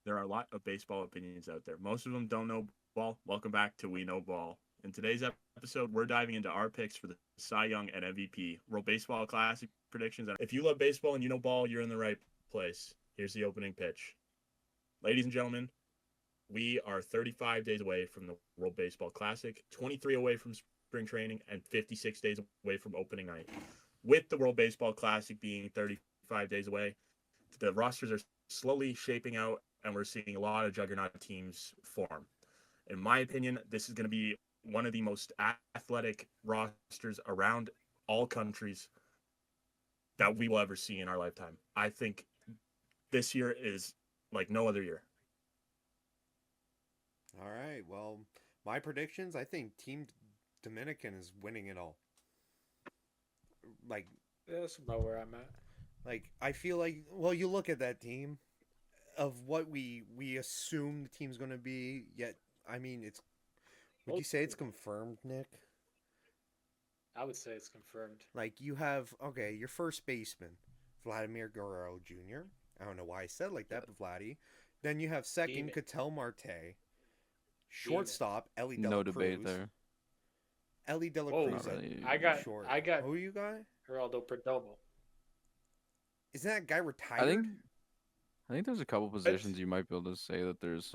there are a lot of baseball opinions out there. Most of them don't know ball. Welcome back to We Know Ball. In today's episode, we're diving into our picks for the Cy Young and MVP World Baseball Classic predictions. If you love baseball and you know ball, you're in the right place. Here's the opening pitch. Ladies and gentlemen, we are 35 days away from the World Baseball Classic, 23 away from spring training, and 56 days away from opening night. With the World Baseball Classic being 35 days away, the rosters are slowly shaping out, and we're seeing a lot of juggernaut teams form. In my opinion, this is going to be one of the most athletic rosters around all countries that we will ever see in our lifetime. I think this year is like no other year. All right. Well, my predictions, I think Team Dominican is winning it all. Like Yeah, that's about where I'm at. I feel like well, you look at that team of what we assume the team's going to be, yet I mean, it's would Well, you say it's confirmed, Nick? I would say it's confirmed. Like you have okay, your first baseman, Vladimir Guerrero Jr. I don't know why I said it like that, but Vladdy. Then you have second Demon. Cattell Marte, Demon. shortstop Ellie De La No debate Cruz. there. Ellie De La Whoa. Cruz Not at really. short. I got Who you got? Geraldo Perdomo. Isn't that guy retired? I think there's a couple positions you might be able to say that there's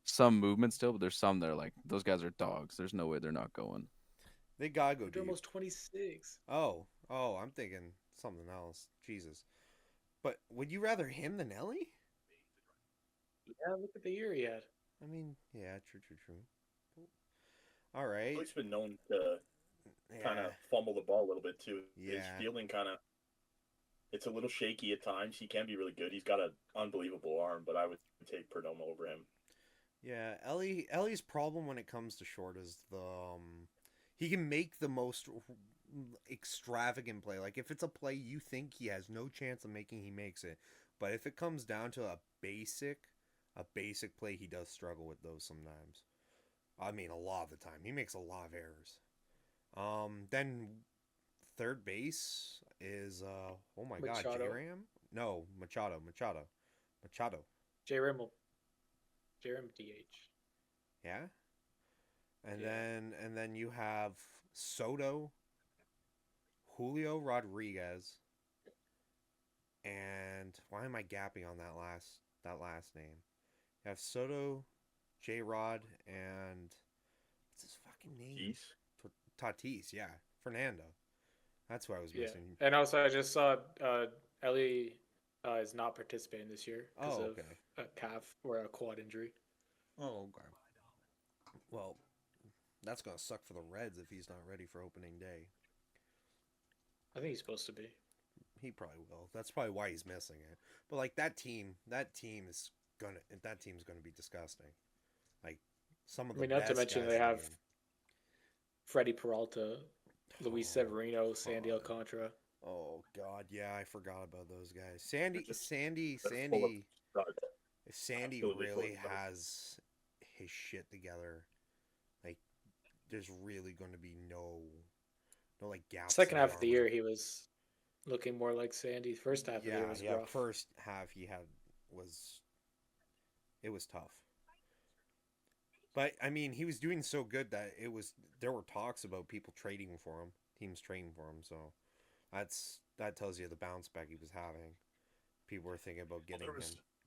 some movement still, but there's some that are like those guys are dogs. There's no way they're not going. They gotta go deep. Perdomo's 26. Oh, I'm thinking something else. Jesus. But would you rather him than Ellie? Yeah, look at the year he had. I mean, yeah, true. All right. He's been known to kind Yeah. of fumble the ball a little bit too. His Yeah. fielding kind of it's a little shaky at times. He can be really good. He's got an unbelievable arm, but I would take Perdomo over him. Yeah, Ellie's problem when it comes to short is the he can make the most extravagant play. Like if it's a play you think he has no chance of making, he makes it. But if it comes down to a basic play, he does struggle with those sometimes. I mean, a lot of the time. He makes a lot of errors. Then third base is oh my god, Machado. J-Ram? No, Machado. J Rimmel. J Rim DH. Yeah. And Yeah. then you have Soto, Julio Rodriguez, and why am I gapping on that last name? You have Soto, J Rod, and what's his fucking name? He's Tatis, yeah. Fernando. That's who I was Yeah. missing. And also, I just saw Ellie is not participating this year because Oh, of okay. a calf or a quad injury. Oh, okay. Well, that's gonna suck for the Reds if he's not ready for opening day. I think he's supposed to be. He probably will. That's probably why he's missing it. But like that team's gonna be disgusting. Like some of I the mean, not to best mention guys they in the have game. Freddie Peralta, Luis Oh, Severino, Sandy God. Alcantara. Oh God, yeah, I forgot about those guys. Sandy, They're just- Sandy, they're full of Sandy. studs. If Sandy Absolutely full of really studs. has his shit together, like there's really going to be no like gaps. Second in half of the armor. year, he was looking more like Sandy. First half of the year was yeah. rough. First half he had was it was tough. But I mean, he was doing so good that there were talks about people trading for him, teams trading for him. So that tells you the bounce back he was having. People were thinking about Well, getting him.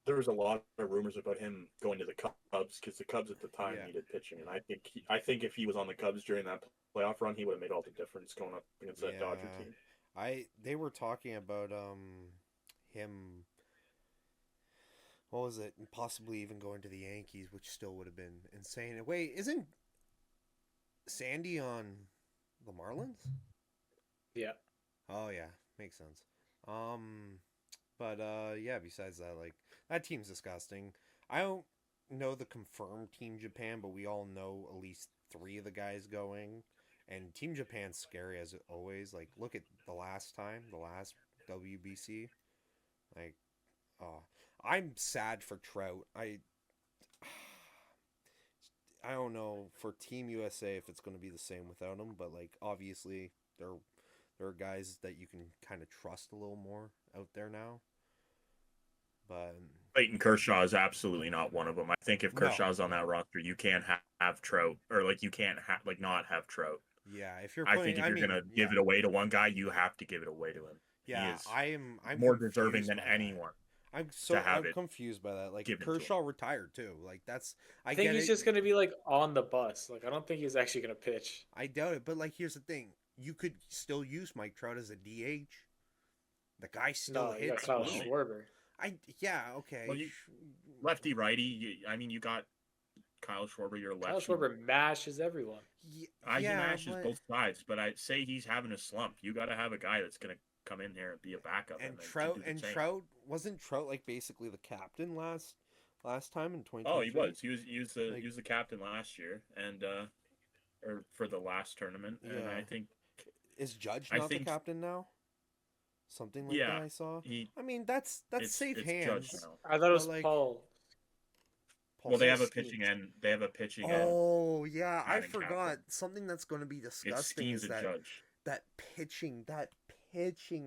there was a lot of rumors about him going to the Cubs because the Cubs at the time Yeah. needed pitching, and I think if he was on the Cubs during that playoff run, he would have made all the difference going up against that Dodger Yeah. team. They were talking about him, what was it? Possibly even going to the Yankees, which still would have been insane. Wait, isn't Sandy on the Marlins? Yeah. Oh yeah, makes sense. But yeah, besides that, like that team's disgusting. I don't know the confirmed Team Japan, but we all know at least three of the guys going. And Team Japan's scary as always. Like look at the last WBC. Like oh, I'm sad for Trout. I don't know for Team USA if it's going to be the same without him, but like obviously there are guys that you can kind of trust a little more out there now. But Clayton Kershaw is absolutely not one of them. I think if No. Kershaw's on that roster, you can't have Trout, or like you can't not have Trout. Yeah, if you're I playing, think if you're gonna give it away to one guy, you have to give it away to him. Yeah, He is I'm more confused deserving than by that. anyone. I'm have it confused by that. Like given to Kershaw retired too. Like that's I think get he's it. just gonna be like on the bus. Like I don't think he's actually gonna pitch. I doubt it, but like here's the thing: you could still use Mike Trout as a DH. The guy still No, you got hits. Kyle well. Schwarber. Okay. Well, lefty righty. You got Kyle Schwarber. You're lefty. Kyle Schwarber mashes everyone. He mashes both sides, but I say he's having a slump. You got to have a guy that's gonna come in there and be a backup. And then Trout wasn't Trout like basically the captain last time in 2023? Oh, he was. He was the captain last year, and or for the last tournament. Yeah. And I think is Judge not the captain now? Something like that I saw. I mean, that's safe hands. Judge now. I thought it was like, Paul. Well, they have a pitching end. They have a pitching end. Oh yeah, I forgot captain. Something that's going to be disgusting is that pitching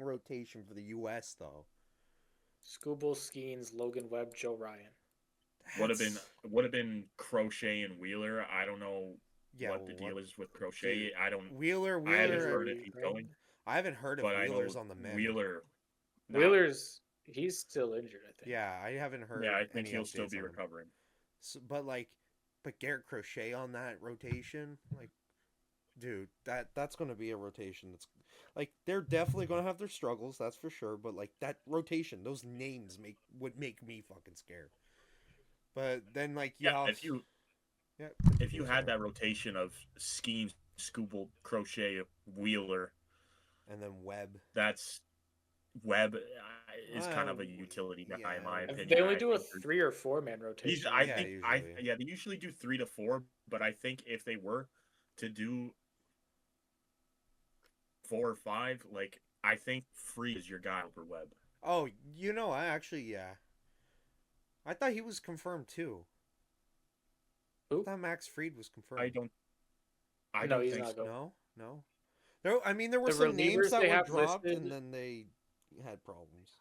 rotation for the U.S. though. Skubal, Skeens, Logan Webb, Joe Ryan. Would have been Crochet and Wheeler. I don't know what the deal is with Crochet. I don't. Wheeler. I haven't heard if he's going. I haven't heard if Wheeler's on the mend. Wheeler's he's still injured. I think. Yeah, I haven't heard. Yeah, I think he'll still be recovering. So, but Garrett Crochet on that rotation, like, dude, that's going to be a rotation. That's like they're definitely going to have their struggles, that's for sure. But like that rotation, those names would make me fucking scared. But then if you had that rotation of Skeens, Skubal, Crochet, Wheeler, and then Webb, Webb is kind of a utility guy in my opinion. They only do a 3 or 4 man rotation. They usually do 3 to 4, but I think if they were to do 4 or 5, like I think Free is your guy over Webb. Oh, I thought he was confirmed too. Who? I thought Max Fried was confirmed. I don't think so. No. There were some names that were dropped and then they had problems.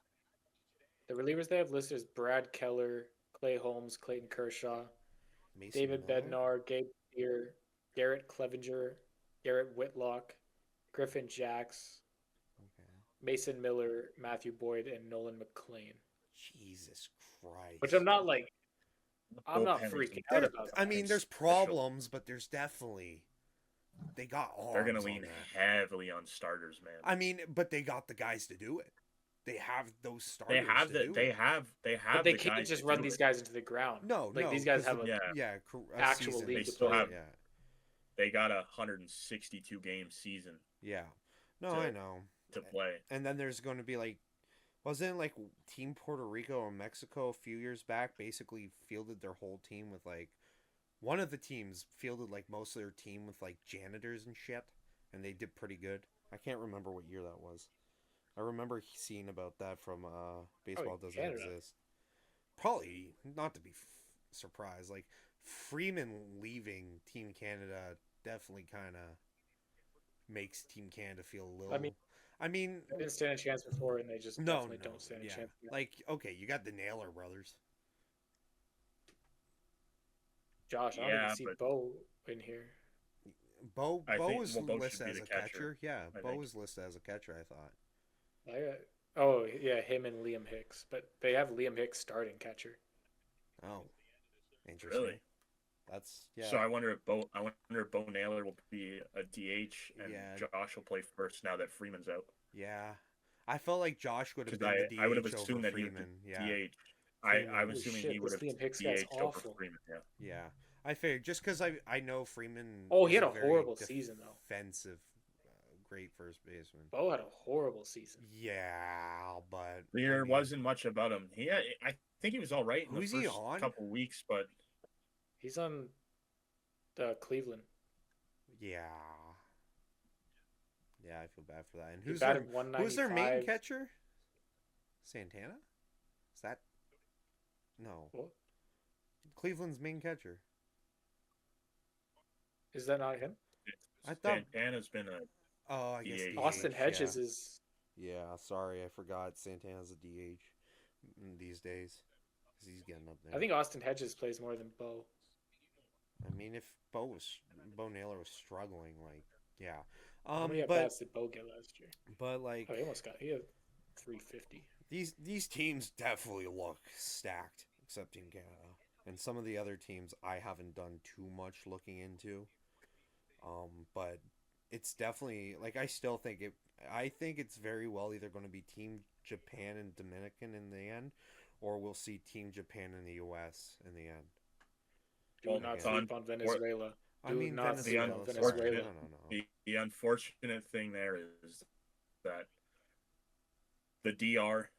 The relievers they have listed is Brad Keller, Clay Holmes, Clayton Kershaw, David Bednar, Gabe Beer, Garrett Clevenger, Garrett Whitlock, Griffin Jacks, Mason Miller, Matthew Boyd, and Nolan McLean. Jesus Christ. Which I'm not freaking out about. I mean, there's problems, but there's definitely they got arms. They're gonna lean heavily on starters, man. I mean, but they got the guys to do it. They have those starters. They have. But they can't just run these guys into the ground. No, these guys have actual season. league. They still have. Yeah. They got a 162 game season. Yeah. No, I know. To play. And then there's going to be wasn't it Team Puerto Rico or Mexico a few years back basically fielded their whole team with one of the teams fielded most of their team with janitors and shit, and they did pretty good. I can't remember what year that was. I remember seeing about that from Baseball Doesn't Exist. Probably not to be surprised. Freeman leaving Team Canada definitely kind of makes Team Canada feel a little. I mean, they didn't stand a chance before, and they just definitely don't stand a chance. Okay, you got the Naylor brothers. Josh, I don't even see Bo in here. Bo is listed as a catcher. Yeah, Bo is listed as a catcher, I thought. Him and Liam Hicks, but they have Liam Hicks starting catcher. Oh, interesting. Really? So I wonder if Bo Naylor will be a DH and Josh will play first now that Freeman's out. Yeah, I felt like Josh would have been the DH. I would have assumed that Freeman. He would DH. I'm assuming he would have DH over Freeman. Yeah. I figured just because I know Freeman. Oh, he had a horrible season though. Offensive. Great first baseman. Bo had a horrible season. Yeah, but there wasn't much about him. I think he was all right in the first couple weeks, but he's on Cleveland. Yeah, I feel bad for that. And who's their main catcher? Santana? Is that no? What? Cleveland's main catcher. Is that not him? I thought Santana's been a. Oh, I guess Austin Hedges is. Yeah, sorry, I forgot Santana's a DH these days. because he's getting up there. I think Austin Hedges plays more than Bo. I mean, if Bo Naylor was struggling, like, yeah. How many at-bats did Bo get last year? But like, he had 350. These teams definitely look stacked, except in Canada, and some of the other teams I haven't done too much looking into. But it's definitely like I still think it. I think it's very well either going to be Team Japan and Dominican in the end, or we'll see Team Japan and the U.S. in the end. Do not sleep on Venezuela. The unfortunate thing there is that the DR,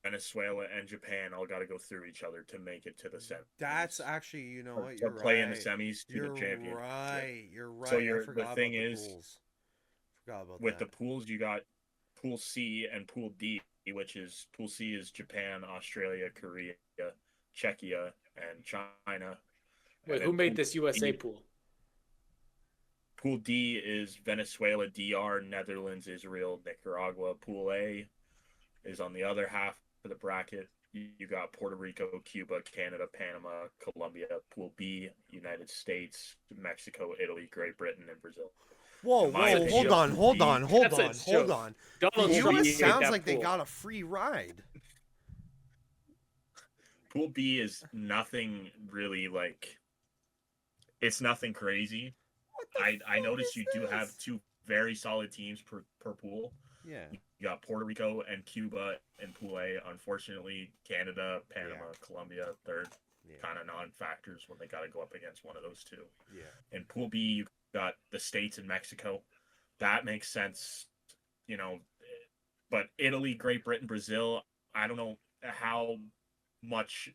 Venezuela, and Japan all got to go through each other to make it to the semis. That's actually, you know what, you're right. Play in the semis to the championship. You're right. So the thing is, forgot about with that. the pools, you got Pool C and Pool D, which is Pool C is Japan, Australia, Korea, Czechia, and China. Wait, who made this USA pool? Pool D is Venezuela, DR, Netherlands, Israel, Nicaragua. Pool A is on the other half of the bracket. You got Puerto Rico, Cuba, Canada, Panama, Colombia. Pool B, United States, Mexico, Italy, Great Britain, and Brazil. Whoa, hold on. The U.S. sounds like they got a free ride. Pool B is nothing really like. It's nothing crazy. I noticed you do have two very solid teams per pool. Yeah. You got Puerto Rico and Cuba in Pool A. Unfortunately, Canada, Panama, Colombia, they're kind of non-factors when they got to go up against one of those two. Yeah. In Pool B, you got the States and Mexico. That makes sense, But Italy, Great Britain, Brazil, I don't know how much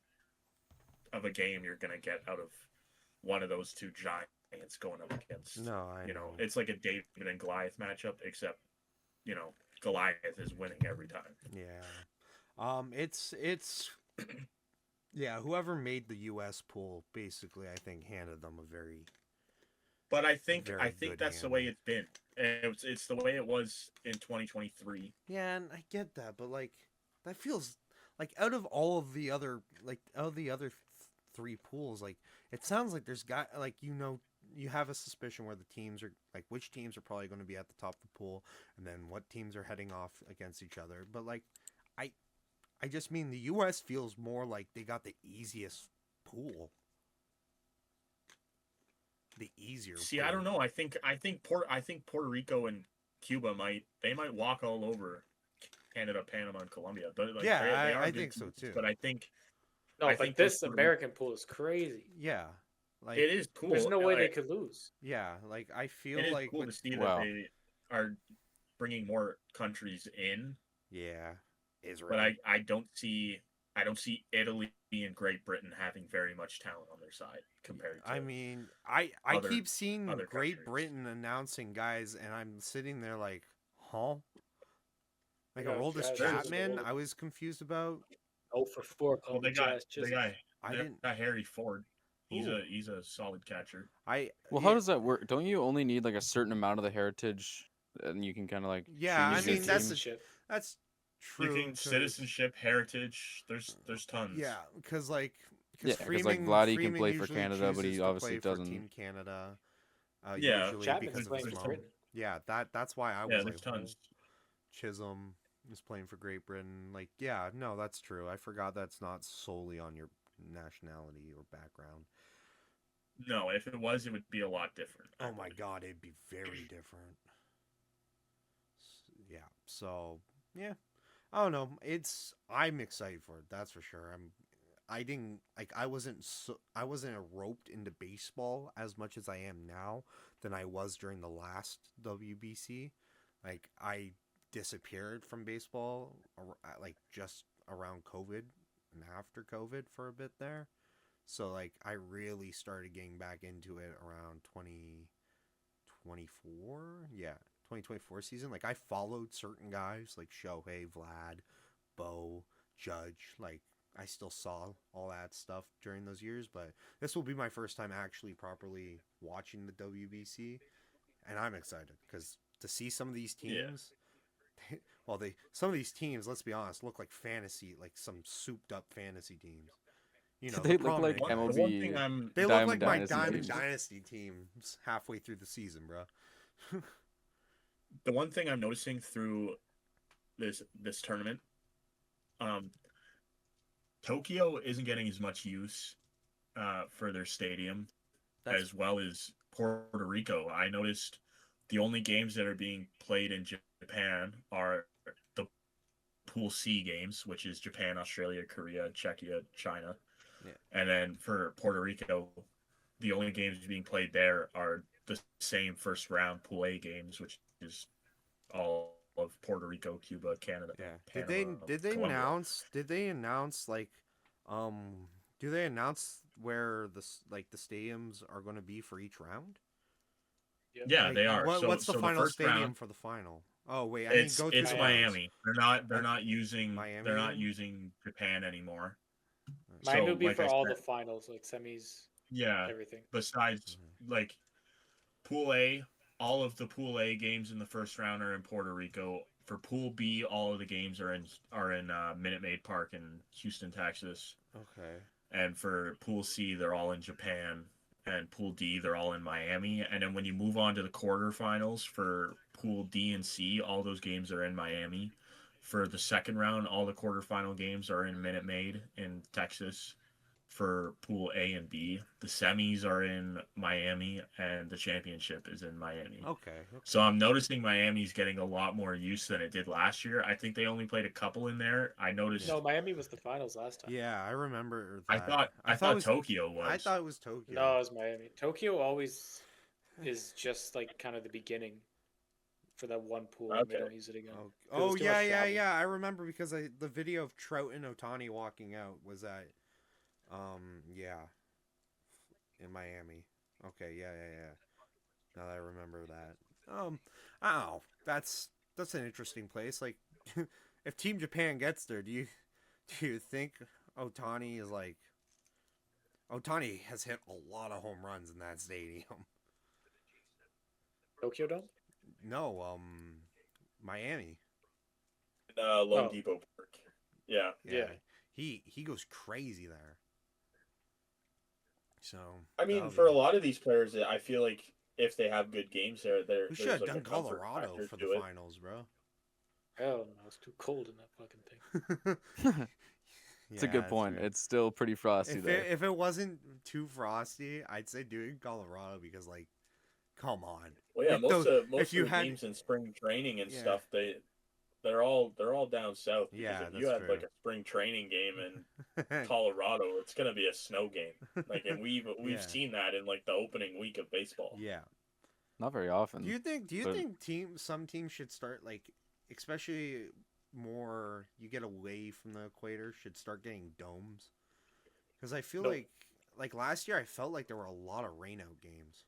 of a game you're going to get out of one of those two giants going up against. No, I know. It's like a David and Goliath matchup, except, Goliath is winning every time. Yeah. It's yeah, whoever made the US pool basically I think handed them a very But I think that's the way it's been. It's the way it was in 2023. Yeah, and I get that, but like that feels like out of the other three pools, like it sounds like there's got like you have a suspicion where the teams are like which teams are probably going to be at the top of the pool and then what teams are heading off against each other. But like I just mean the US feels more like they got the easiest pool. The easier See, pool. I don't know. I think Puerto Rico and Cuba might walk all over Canada, Panama, and Colombia. But like, I think so too. But I think this American pool is crazy. Yeah. Like, it is cool. There's no way they could lose. Yeah, like I feel it is like cool to see that they are bringing more countries in. Yeah, Israel. But I don't see Italy and Great Britain having very much talent on their side compared to. I mean, I keep seeing Great Britain announcing guys, and I'm sitting there like, huh? Like Aroldis Chapman, I was confused about. 0 for 4. Well, they got Harry Ford. He's Ooh. he's a solid catcher. How does that work? Don't you only need like a certain amount of the heritage, and you can kind of like I mean that's true. You can citizenship, heritage. There's tons. Yeah, because Vladdy can play for Canada, but he obviously doesn't. Team Canada. Chapman's because playing for Britain. Yeah, that's why I was there's tons. Chisholm is playing for Great Britain. Like, yeah, no, that's true. I forgot that's not solely on your nationality or background. No, if it was, it would be a lot different. Oh my God, it'd be very different. Yeah. So yeah, I don't know. I'm excited for it. That's for sure. I wasn't roped into baseball as much as I am now than I was during the last WBC. Like I disappeared from baseball like just around COVID and after COVID for a bit there. So like I really started getting back into it around 2024. Yeah, 2024 season. Like I followed certain guys like Shohei, Vlad, Bo, Judge. Like I still saw all that stuff during those years, but this will be my first time actually properly watching the WBC, and I'm excited because to see some of these teams. Yeah. Some of these teams, let's be honest, look like fantasy, like some souped up fantasy teams. you know, They the look like prominent guys. The one MLB thing I'm They look Diamond like my Dynasty Diamond teams. Dynasty teams halfway through the season, bro. the one thing I'm noticing through this tournament, um, Tokyo isn't getting as much use for their stadium as well as Puerto Rico. I noticed the only games that are being played in Japan are the Pool C games, which is Japan, Australia, Korea, Czechia, China. Yeah. And then for Puerto Rico, the only games being played there are the same first round Pool A games, which is all of Puerto Rico, Cuba, Canada. Yeah. Panama, Did they Colombia. announce like do they announce where the stadiums are going to be for each round? Yeah, Like, they are. What's the so final first stadium round, for the final? Oh wait, it's go through the rounds. Miami. They're not using Miami they're not again? using Japan anymore. Miami So, will be like for I all said, the finals, like semis, yeah. everything. Besides, like Pool A, all of the Pool A games in the first round are in Puerto Rico. For Pool B, all of the games are in Minute Maid Park in Houston, Texas. Okay. And for Pool C, they're all in Japan. And Pool D, they're all in Miami. And then when you move on to the quarterfinals for Pool D and C, all those games are in Miami. For the second round, all the quarterfinal games are in Minute Maid in Texas. For Pool A and B, the semis are in Miami, and the championship is in Miami. Okay. So I'm noticing Miami's getting a lot more use than it did last year. I think they only played a couple in there. I noticed. No, Miami was the finals last time. Yeah, I remember I that. thought it was, Tokyo was. I thought it was Tokyo. No, it was Miami. Tokyo always is just like kind of the beginning for that one pool, and they Okay. don't use it again. Oh it's too yeah, much yeah, travel. yeah. I remember because the video of Trout and Otani walking out was at, yeah, in Miami. Okay, yeah. Now that I remember that. I don't know. That's an interesting place. Like, if Team Japan gets there, do you think Otani is like? Otani has hit a lot of home runs in that stadium. Tokyo Dome? No, Miami. Lone Depot Park. Yeah. He goes crazy there. So I mean, for a lot of these players, I feel like if they have good games there, we should have done Colorado for the finals, bro. Hell no, it's too cold in that fucking thing. It's a good point. It's still pretty frosty there. If it wasn't too frosty, I'd say do it in Colorado because, like, come on. Well, yeah, most of the had teams in spring training and stuff, they're all down south. Yeah, if you had like a spring training game in Colorado, it's gonna be a snow game. Like, and we've seen that in like the opening week of baseball. Yeah, not very often. Do you think some teams should start, like, especially more you get away from the equator, should start getting domes? Because I feel like last year I felt like there were a lot of rainout games.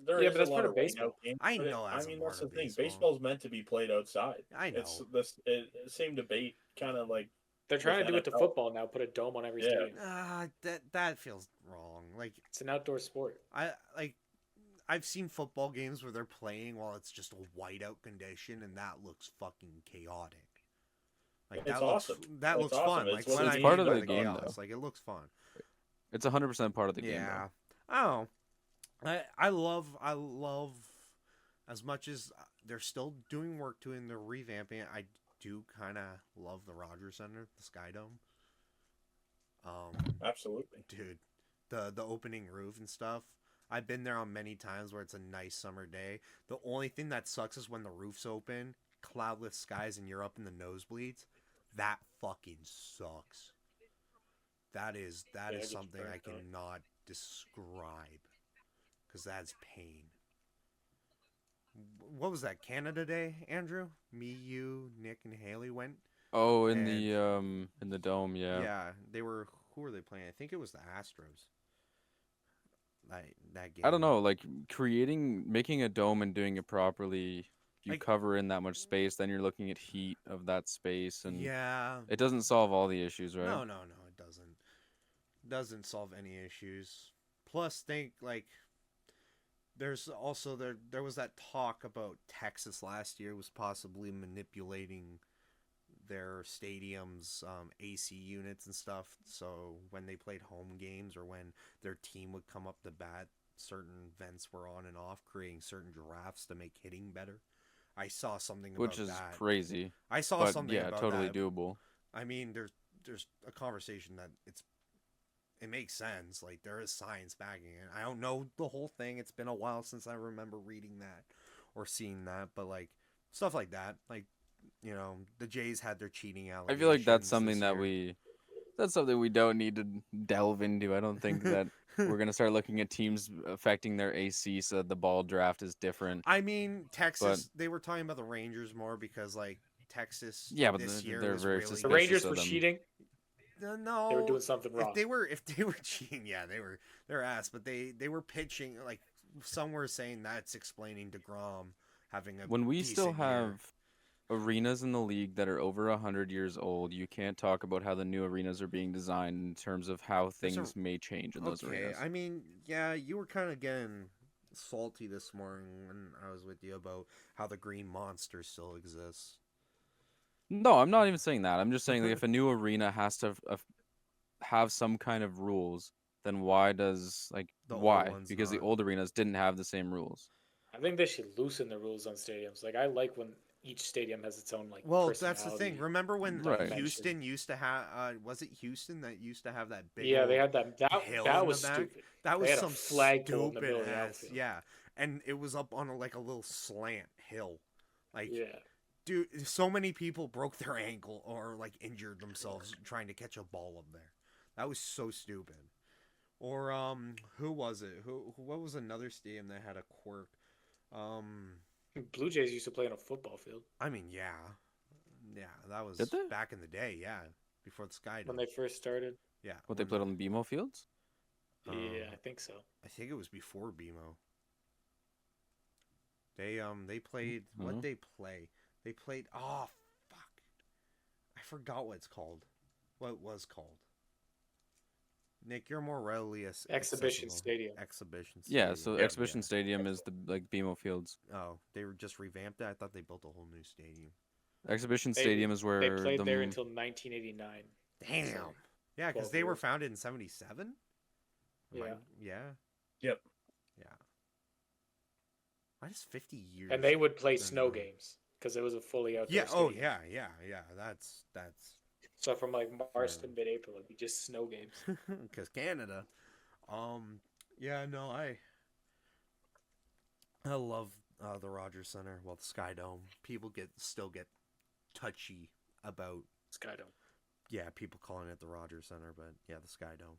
There yeah, is but that's a lot part of of baseball. games, I know. I mean, that's the thing. Baseball's meant to be played outside. I know. It's the same debate, kind of like they're trying to do it to football now. Put a dome on every stadium. That feels wrong. Like, it's an outdoor sport. I've seen football games where they're playing while it's just a whiteout condition, and that looks fucking chaotic. Like, it's that awesome. That looks fun. It's like, it's part of the game, chaos. Like, it looks fun. It's 100% part of the game. Yeah. Oh, I love as much as they're still doing work doing the revamping. I do kind of love the Rogers Center, the Sky Dome. Absolutely, dude. The opening roof and stuff. I've been there on many times where it's a nice summer day. The only thing that sucks is when the roof's open, cloudless skies, and you're up in the nosebleeds. That fucking sucks. That is something I cannot describe. Because that's pain. What was that? Canada Day, Andrew? Me, you, Nick, and Haley went. Oh, in the dome, yeah. Yeah, they were. Who were they playing? I think it was the Astros. That game. I don't know. Like, making a dome and doing it properly, you cover in that much space. Then you're looking at heat of that space, and it doesn't solve all the issues, right? No, it doesn't. It doesn't solve any issues. Plus, there's also there was that talk about Texas last year was possibly manipulating their stadiums AC units and stuff. So when they played home games or when their team would come up to bat, certain vents were on and off, creating certain drafts to make hitting better. I saw something about that. Which is crazy. I saw but something yeah, about totally that. doable. I mean, there's a conversation that it makes sense. Like, there is science backing it. I don't know the whole thing. It's been a while since I remember reading that or seeing that, but like stuff like that. Like, you know, the Jays had their cheating allegations. I feel like that's something that's something we don't need to delve into. I don't think that we're gonna start looking at teams affecting their AC so that the ball draft is different. I mean, Texas. They were talking about the Rangers more because like Texas. Yeah, but this year they're was very really suspicious The Rangers of were them. cheating. No, They were doing something wrong. If they were cheating, yeah, they're ass. But they were pitching like some were saying that's explaining DeGrom having a. When we still decent year. have arenas in the league that are over 100 years old, you can't talk about how the new arenas are being designed in terms of how things may change in those arenas. I mean, yeah, you were kind of getting salty this morning when I was with you about how the Green Monster still exists. No, I'm not even saying that. I'm just saying that if a new arena has to have some kind of rules, then why does why? Because the old arenas didn't have the same rules. I think they should loosen the rules on stadiums. Like, I like when each stadium has its own that's the thing. Remember when Houston used to have was it Houston that used to have that big they had that was stupid. That was they had some a flagpole in the stupid middle of the ass, outfield. yeah. And it was up on a little slant hill. Like, yeah. Dude, so many people broke their ankle or injured themselves trying to catch a ball up there. That was so stupid. Or who was it? What was another stadium that had a quirk? Blue Jays used to play on a football field. I mean, yeah, that was back in the day. Yeah, before the Sky Dome. When they first started. Yeah. What, they played on the BMO fields? Yeah, I think so. I think it was before BMO. They played what they play. They played fuck. I forgot what it's called. What it was called. Nick, you're more readily Exhibition Stadium. Exhibition Stadium. Yeah, so Exhibition Stadium is the BMO Fields. Oh, they were just revamped that? I thought they built a whole new stadium. Exhibition Stadium is where they played there until 1989. Damn. So, yeah, because they were founded in 77? Yeah. Yeah. Yep. Yeah. Why is 50 years? And they would play snow games because it was a fully outdoor stadium. Oh, yeah. That's... So from March to mid-April, it'd be just snow games. Because Canada. Yeah, no, I love the Rogers Center. Well, the Sky Dome. People still get touchy about Sky Dome. Yeah, people calling it the Rogers Center, but yeah, the Sky Dome.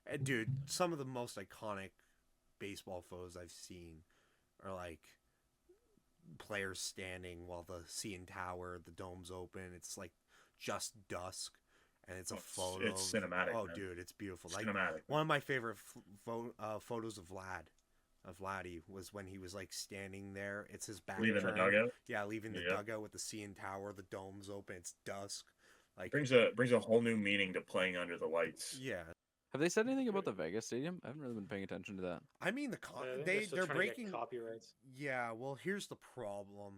And dude, some of the most iconic baseball photos I've seen are players standing while the CN Tower, the dome's open. It's just dusk, and it's a photo. It's cinematic. Oh, man. dude, it's beautiful. Cinematic. One of my favorite photos of Vladdy was when he was standing there. It's his back leaving turn. the dugout. Yeah, leaving the dugout with the CN Tower. The dome's open. It's dusk. Brings a whole new meaning to playing under the lights. Yeah. Have they said anything about the Vegas Stadium? I haven't really been paying attention to that. I mean, they're breaking copyrights. Yeah, well, here's the problem.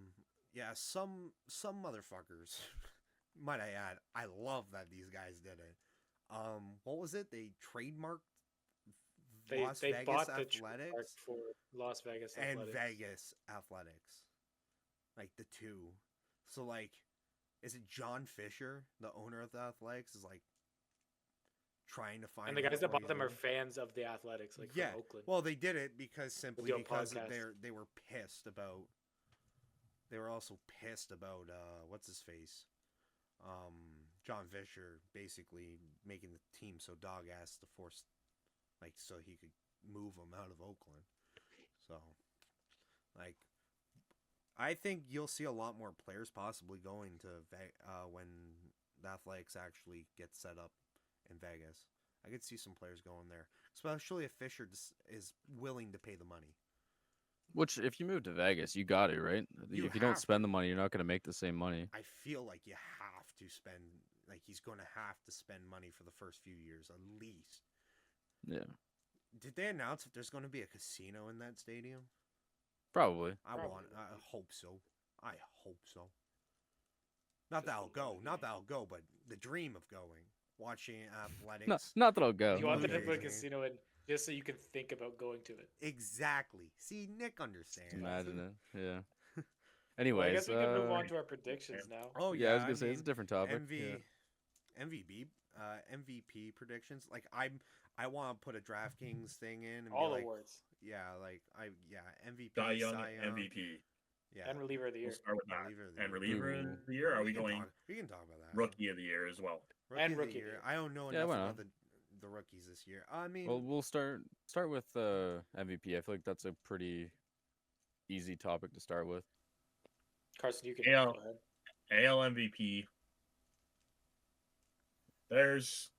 Yeah, some motherfuckers. Might I add? I love that these guys did it. What was it? They trademarked Las Vegas bought Athletics for Las Vegas Athletics and Vegas Athletics, the two. So is it John Fisher, the owner of the Athletics, is trying to find? And the guys that bought them are fans of the Athletics, from Oakland. Well, they did it because they were pissed about. They were also pissed about what's his face, John Fisher, basically making the team so dog ass to force, so he could move them out of Oakland. So, I think you'll see a lot more players possibly going to when the Athletics actually get set up in Vegas. I could see some players going there, especially if Fisher is willing to pay the money. Which, if you move to Vegas, you got it, right? If you don't spend the money, you're not going to make the same money. I feel like you have to spend, he's going to have to spend money for the first few years, at least. Yeah. Did they announce if there's going to be a casino in that stadium? Probably. I hope so. I hope so. Not that I'll go, but the dream of going, watching athletics. Not that I'll go. You want them to Blue put a Jays, casino in just so you can think about going to it. Exactly. See, Nick understands. Imagine it. Yeah. Well, I Anyways, guess we can move on to our predictions now. Oh yeah, I was gonna I say it's a mean, different topic. MVP predictions. Like I want to put a DraftKings thing in and All be like, awards. Yeah, like MVP, Cy Young, Cy Young. MVP. Yeah, And reliever of the year. We'll start with that. Reliever of the And year. reliever of the year? Are we going We can talk about that. rookie of the year as well? Rookie And of the rookie of the year. year. I don't know Yeah, enough why about not? the rookies this year. I mean, Well, we'll start with MVP. I feel like that's a pretty easy topic to start with. Carson, you can Yeah. go ahead. AL MVP. There's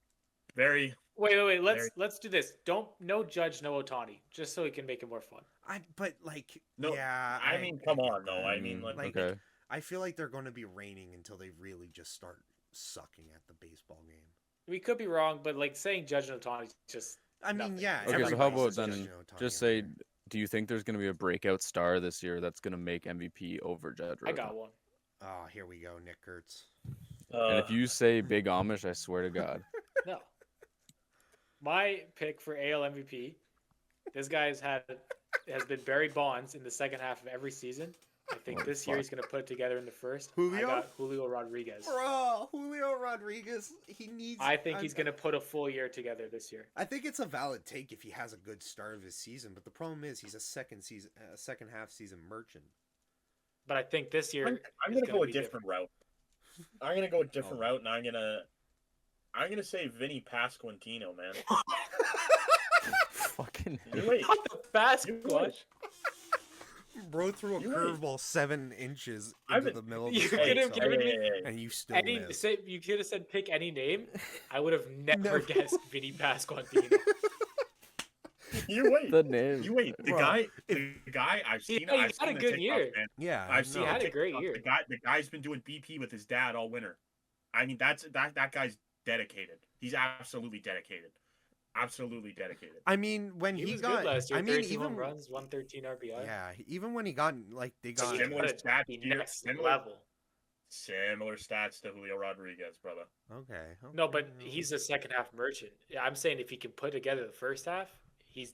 very Wait. Let's do this. No Judge, no Otani, just so we can make it more fun. no. yeah. I mean, come on though. I mean, like Okay. I feel like they're going to be reigning until they really just start sucking at the baseball game. We could be wrong, but like saying Judge and Otani is just. I mean, Nothing. yeah. Okay, so how about everybody's then Judge and Ohtani just out say, there. do you think there's going to be a breakout star this year that's going to make MVP over Judge? I got one. Oh, here we go, Nick Kurtz. And if you say Big Amish, I swear to God. No. My pick for AL MVP. This guy has been Barry Bonds in the second half of every season. I think What this the year fuck? he's going to put it together in the first. Julio? I got Julio Rodriguez. Bro, Julio Rodriguez, he needs. I think he's going to put a full year together this year. I think it's a valid take if he has a good start of his season, but the problem is he's a second half season merchant. But I think this year I'm is gonna go a be different route. I'm gonna go a different route, and I'm gonna say Vinny Pasquantino, man. Fucking. You wait. Not the fast clutch. Bro threw a You wait. curveball 7 inches I've into been- the middle of You the could have plate, given me and you still missed. you could have said pick any name. I would have never Never. guessed Vinny Pasquantino. You wait. The name. You wait. The Bro, guy. I've He seen. had I've a seen the good TikToks, year. man. Yeah, I've seen. He had the a great TikToks. year. The guy's been doing BP with his dad all winter. I mean, that guy's dedicated. He's absolutely dedicated. Absolutely dedicated. I mean, when He he was got, good last year. I mean, 32 even home runs, 113 RBI. yeah, even when he got like they got. He Similar put it stats, the dude. next Similar- level. Similar stats to Julio Rodriguez, brother. Okay. No, but he's a second half merchant. Yeah, I'm saying if he can put together the first half, he's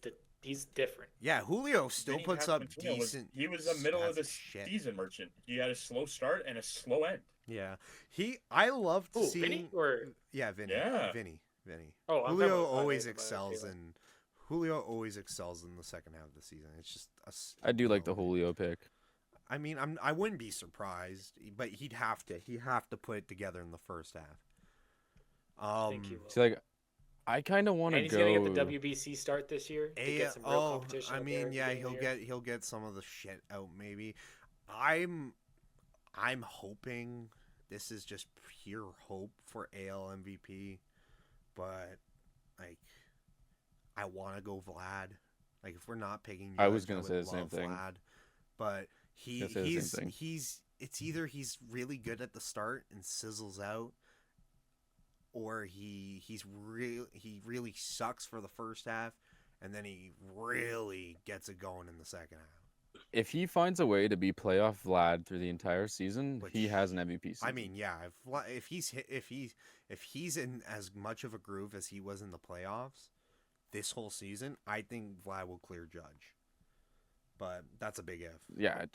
different. Yeah, Julio still Vinny puts up Pasquantino decent. he was a middle of stats the as shit. season merchant. He had a slow start and a slow end. Yeah, I loved Who, seeing. Vinny or Yeah, Vinny. Yeah. Vinny. oh, I'm talking Julio about my always neighbor, but excels okay. in. Julio always excels in the second half of the season. It's just I do like the Julio pick. I mean, I wouldn't be surprised, but he'd have to put it together in the first half. I think he will. See, like, I kind of want And to he's go. gonna get the WBC start this year to get some real competition. I out mean, there yeah, at the beginning of the year. he'll get some of the shit out maybe. I'm hoping this is just pure hope for AL MVP, but like I want to go Vlad. Like if we're not picking, I was Judge, gonna would say the same love thing. Vlad, but Gonna say the same thing. he's it's either he's really good at the start and sizzles out, or he really sucks for the first half, and then he really gets it going in the second half. If he finds a way to be playoff Vlad through the entire season, Which- he has an MVP season. I mean, yeah, if he's in as much of a groove as he was in the playoffs this whole season, I think Vlad will clear Judge. But that's a big if. yeah,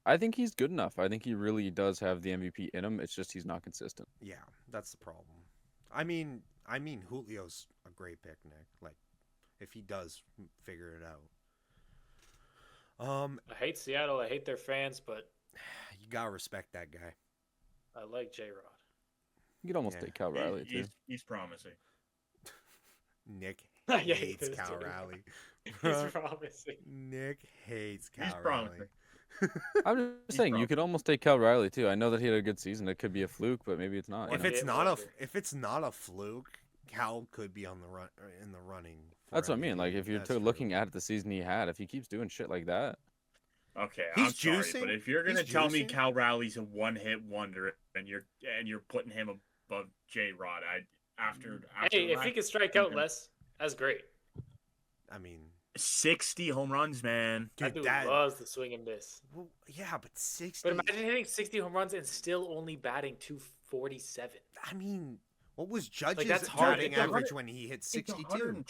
I think he's good enough. I think he really does have the MVP in him. It's just he's not consistent. Yeah, that's the problem. I mean, Julio's a great pick, Nick. Like, if he does figure it out. I hate Seattle. I hate their fans, but You gotta respect that guy. I like J Rod. You could almost Yeah. take Cal Riley too. He's promising. Nick Yeah, hates he does Cal too. Raleigh. He's promising. Nick hates Cal He's Raleigh. promising. I'm just He's saying you probably- could almost take Cal Riley too. I know that he had a good season. It could be a fluke, but maybe it's not. you If know? it's Yeah, not whatever. if it's not a fluke, Cal could be on the run in the running. for That's what I mean. MVP. Like if you're That's true. looking at the season he had, if he keeps doing shit like that, Okay, He's I'm sorry, juicing. but if you're gonna He's tell me juicing. Cal Rowley's a one-hit wonder and you're putting him above J Rod, after Hey, if that- he can strike out less, that's great. I mean, 60 home runs, man. Dude, that dude loves the swing and miss. Well, yeah, but 60. But imagine hitting 60 home runs and still only batting 247. I mean, what was Judge's like, that's hard batting average when he hit 62?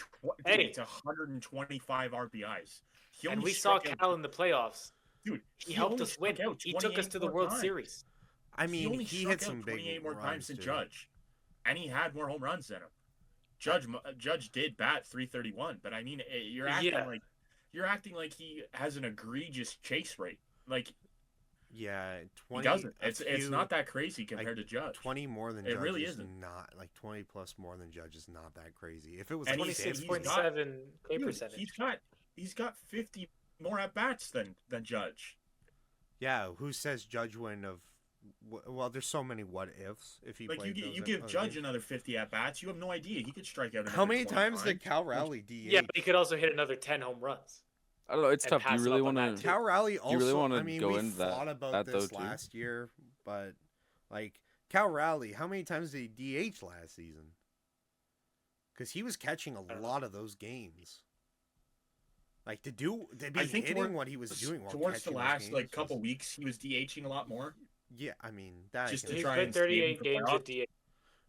It's 125 RBIs. And we saw Cal in the playoffs. Dude, he helped us win. He took us to the World Series. I mean, he hit some big 28 more times than too. Judge, and he had more home runs than him. Judge did bat 331, but I mean, you're acting like he has an egregious chase rate. Like, yeah, 20. He doesn't. It's not that crazy compared to Judge. 20 more than Judge. It really isn't. Not like 20 plus more than Judge is not that crazy. If it was 26.7 K percentage, he's got 50 more at bats than Judge. Yeah, who says Judge wouldn't have? Well, there's so many what ifs. If he played you give Judge another 50 at bats, you have no idea. He could strike out. How many times did Cal Raleigh DH? Yeah, but he could also hit another 10 home runs. I don't know. It's tough. Do you really want to? Cal Raleigh also. Do you really want to go we into thought about this though, last year, but like Cal Raleigh, how many times did he DH last season? Because he was catching a lot of those games. Like to be hitting what he was doing towards the last couple weeks, he was DHing a lot more. Yeah, I mean that. Just to he's try been and 38 games at DH.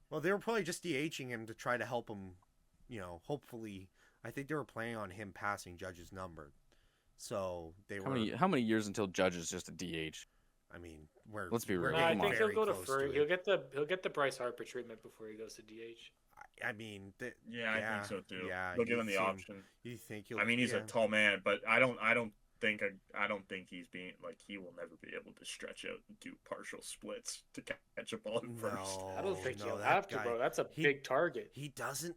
Well, they were probably just DHing him to try to help him. Hopefully, I think they were planning on him passing Judge's number. So they were. How many years until Judge is just a DH? I mean, let's be real. No, I think he'll go to first. He'll get the Bryce Harper treatment before he goes to DH. I mean, I think so too. Yeah, they'll give him the option. You think he's a tall man, but I don't think he's being he will never be able to stretch out and do partial splits to catch a ball in first. I don't think he'll have to, bro. That's a big target. He doesn't.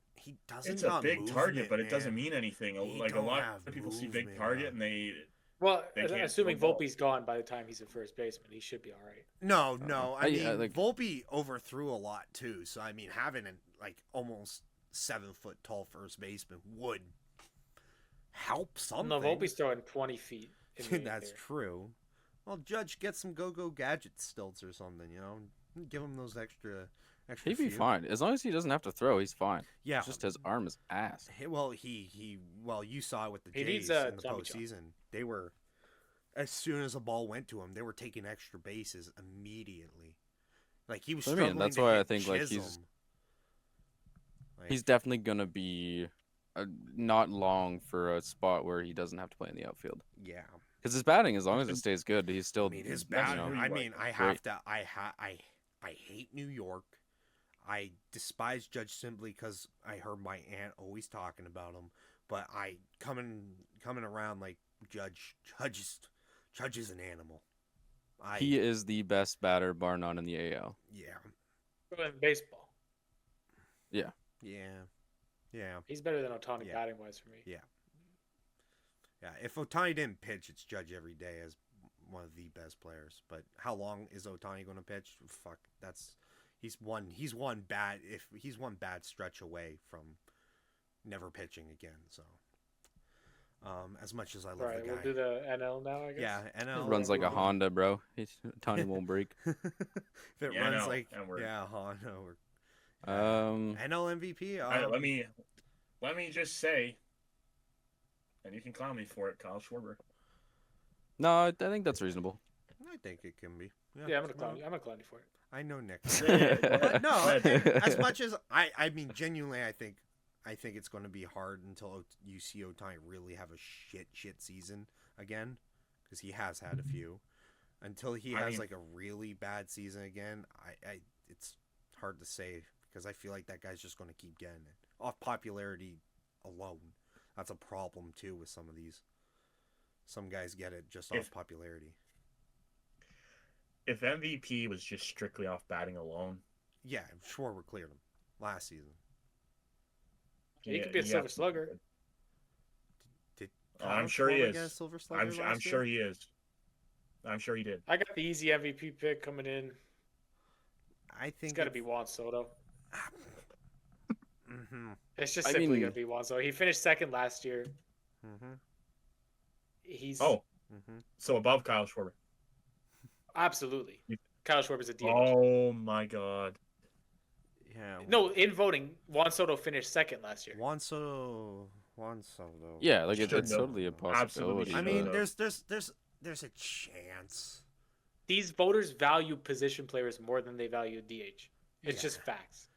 It's a big target, but it doesn't mean anything. A lot of people see big target and they. Well, assuming Volpe's gone by the time he's at first baseman, he should be all right. No. I mean, Volpe overthrew a lot too. So I mean, having an almost 7 foot tall first baseman would help something. No, Volpe's throwing 20 feet. That's true. Well, Judge, get some go gadget stilts or something. Give him those extra. He'd be fine as long as he doesn't have to throw. He's fine. Yeah, just his arm is ass. Well, you saw it with the Jays in the postseason. They were, as soon as a ball went to him, they were taking extra bases immediately. Like he was struggling. That's why I think he's definitely gonna be not long for a spot where he doesn't have to play in the outfield. Yeah, because his batting, as long as it stays good, he's still. I mean, his batting. I hate New York. I despise Judge simply because I heard my aunt always talking about him. But I coming around like Judge is an animal. He is the best batter, bar none, in the AL. Yeah. In baseball. Yeah. He's better than Ohtani batting wise for me. Yeah. If Ohtani didn't pitch, it's Judge every day as one of the best players. But how long is Ohtani going to pitch? Fuck, he's one bad stretch away from never pitching again. So, as much as I love the guy, we'll do the NL now. I guess. Yeah, NL it runs like a Honda, bro. Ohtani won't break. If it runs like Honda. NL MVP. Let me just say, and you can clown me for it, Kyle Schwarber. No, I think that's reasonable. I think it can be. Yeah, I'm gonna clown you for it. I know Nick. But no, as much as I mean, genuinely, I think it's going to be hard until you see Ohtani really have a shit season again, because he has had a few. Until he has like a really bad season again, it's hard to say, because I feel like that guy's just going to keep getting it off popularity alone. That's a problem too with some of these. Some guys get it just off popularity. If MVP was just strictly off batting alone, yeah, Schwarber cleared him last season. He could be a Silver Slugger. I'm sure he is. I'm sure he is. I'm sure he did. I got the easy MVP pick coming in. I think it's got to be Juan Soto. Mm-hmm. It's just simply going to be Juan Soto. He finished second last year. Mm-hmm. So above Kyle Schwarber. Absolutely. Kyle Schwarber's a DH. Oh my God. Yeah. No, in voting, Juan Soto finished second last year. Juan Soto. Juan Soto. Yeah, like it's Should know. totally a possibility. Absolutely I should mean, know. there's a chance. These voters value position players more than they value DH. It's Yeah. just facts.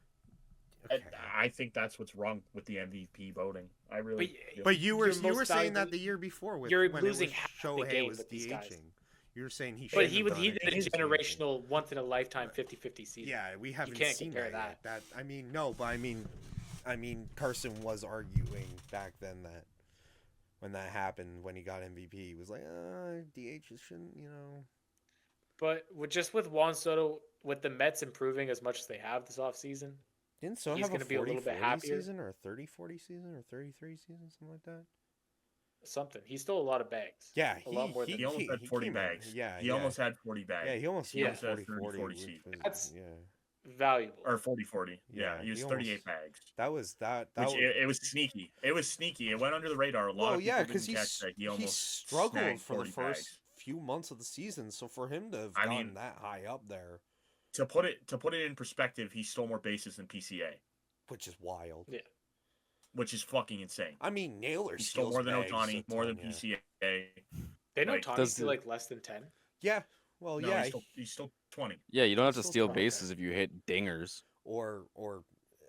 Okay. I think that's what's wrong with the MVP voting. I really. But you were Your most saying that valuable- the year before with you're when losing it was half the Shohei game was with these guys. DHing. You were saying he should. But he did a generational, once in a lifetime, 50-50 season. Yeah, we haven't can't seen compare that. Yet. That I mean, no, but I mean, Carson was arguing back then that when that happened, when he got MVP, he was like, DH shouldn't, But with Juan Soto, with the Mets improving as much as they have this offseason, Didn't Soto he's have a gonna be a little bit 40-40 happier. season or a 30-40 season or 33 season, something like that? something. He stole a lot of bags. Yeah, a lot more than He almost had 40 came out- bags. Yeah, He almost had 40 bags. Yeah, he almost Yeah. had 40-40. 40 which seed. was- That's- yeah. valuable. Or 40-40. Yeah, Yeah, he was he 38 almost- bags. That was that. Which was, it was sneaky. It was sneaky. It went under the radar. A lot well, of people yeah, didn't because catch that he he almost struggled snagged for the 40 first bags. few months of the season. So for him to have I gotten mean- that high up there, To put it in perspective, he stole more bases than PCA, which is wild. Yeah. which is fucking insane. I mean, Naylor He stole steals more than bags Otani, a more than ton, yeah. PCA. They know Like, Tony does do the- like less than 10. Yeah, well, No, yeah, he's still 20. Yeah, you don't have to Still steal strong. bases if you hit dingers. or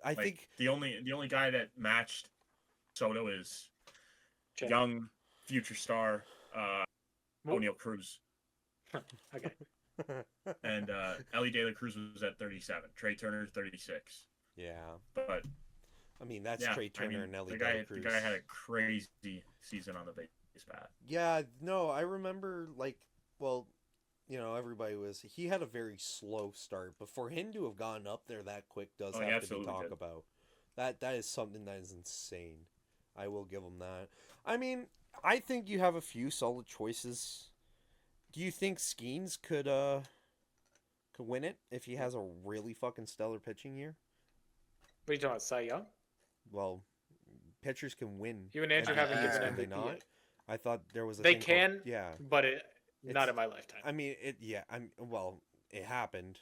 I Like, think the only guy that matched Soto is Check. young future star Well- O'Neal Cruz, Okay. and Ellie De La Cruz was at 37. Trey Turner 36. yeah. But I mean, that's yeah, Trey Turner and the Ellie De guy La Cruz. the guy had a crazy season on the base pad. Yeah, no, I remember everybody he had a very slow start, but for him to have gone up there that quick does Oh, he have to be absolutely talked did. about. That is something that is insane. I will give him that. I mean, I think you have a few solid choices. Do you think Skeens could win it if he has a really fucking stellar pitching year? What are you talking about, Cy Young? Well, pitchers can win. You and Andrew MVP, haven't given can they MVP not? yet. I thought there was a They thing can, called, yeah. but not It's- in my lifetime. I mean, it happened